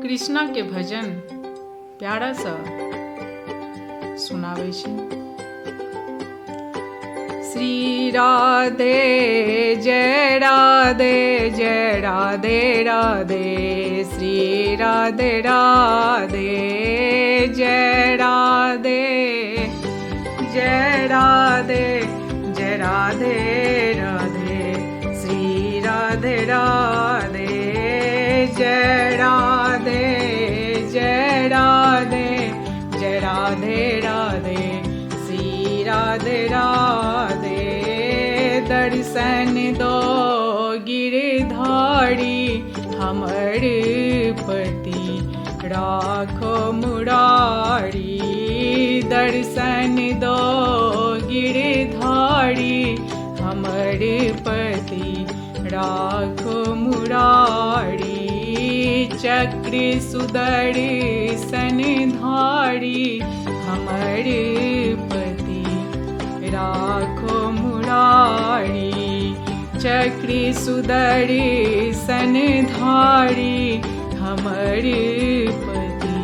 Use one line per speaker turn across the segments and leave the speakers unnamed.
कृष्णा के भजन प्यारा सा सुनावे छी। श्री राधे जय राधे जय राधे राधे, श्री राधे राधे जय राधे जय राधे जय राधे राधे, श्री राधे राधे जय राधे जय राधे जय राधे राधे, श्री राधे राधे। दर्शन दो गिरधारी हमर पति राखो मुरारी, दर्शन दो गिरधारी हमर पति राखो मुरारी। चक्र सुदर्शन धारी हमर पति राखो मुरारी, चक्र सुदर्शन धारी हमर पति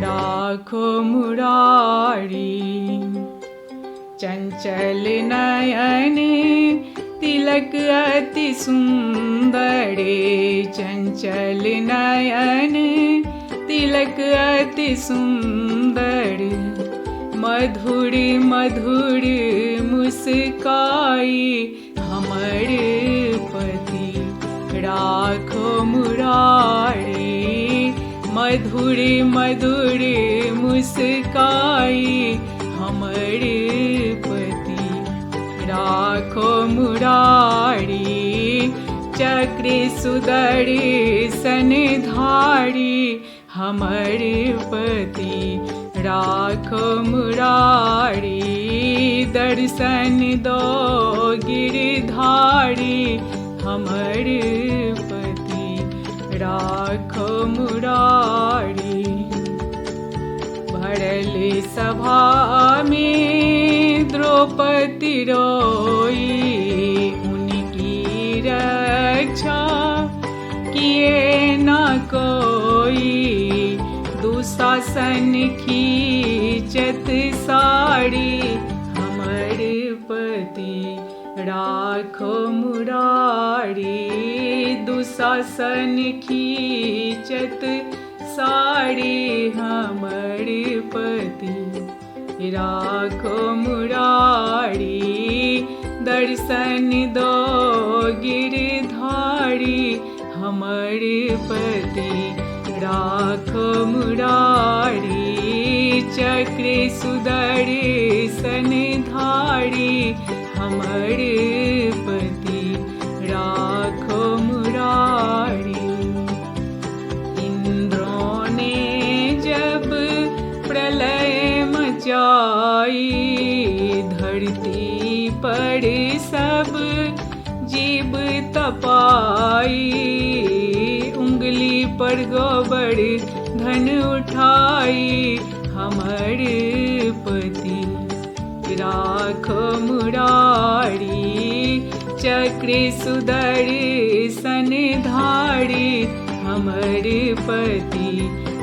राखो मुरारी। चंचल नयन तिलक अति सुंदर, चंचल नयन तिलक अति सुंदर, मधुर मधुर मुस्काई हमर पति राखो मुरारी, मधुर मधुर मुस्काई हमर पति राखो मुरारी। चक्र सुदर्शन धारी हमर पति राखो मुरारी, दर्शन दो गिरधारी हमर पति राखो मुरारी। भरल सभा में द्रौपदी रोई, उनकी रक्षा किए न कोई, दुशासन खींचत साड़ी हमर पति राखो मुरारी, दुशासन खींचत साड़ी हमर पति राखो मुरारी। दर्शन दो गिरधारी हमर पति राखो मुरारी, चक्र सुदर्शन धारी हमर पति राखो मुरारी। इंद्रों ने जब प्रलय मचाई, धरती पर सब जीव तपाई, उंगली पर गोबर धन उठाई हमर पति राखो मुरारी, चक्र सुदर्शन धारी हमर पति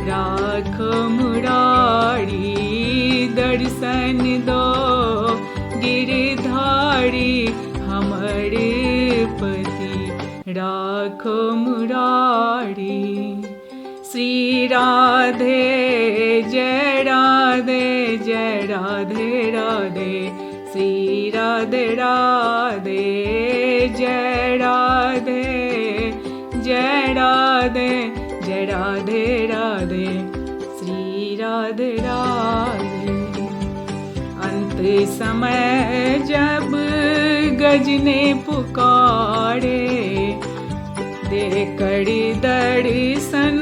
राखो मुरारी। दर्शन दो गिरधारी हमर पति राखो मुरारी। श्री राधे जय राधे जय राधे राधे, श्री राधे राधे जय राधे जय राधे जय राधे राधे, श्री राधे राधे। अंत समय जब गजने पुकारे, देकर दर्शन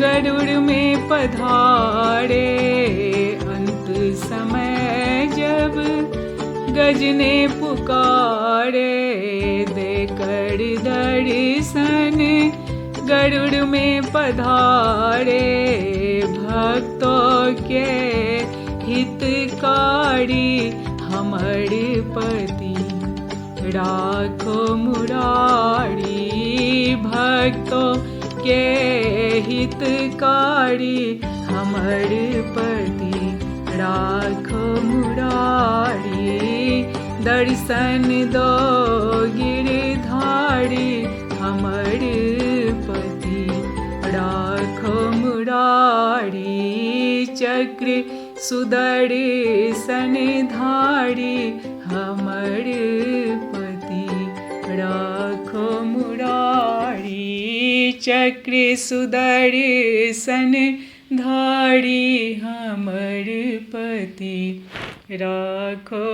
गरुड़ में पधारे, अंत समय जब गजने पुकारे, देकर दर्शन गरुड़ में पधारे, भक्तों के हितकारी हमर पति राखो मुरारी, भक्तों के हितकारी हमर पति राखो मुरारी। दर्शन दो गिरधारी हमर पति राखो मुरारी। चक्र सुदर्शन धारी हमर पति राखो मुरारी। चक्र सुदर्शन धारी हमर पति राखो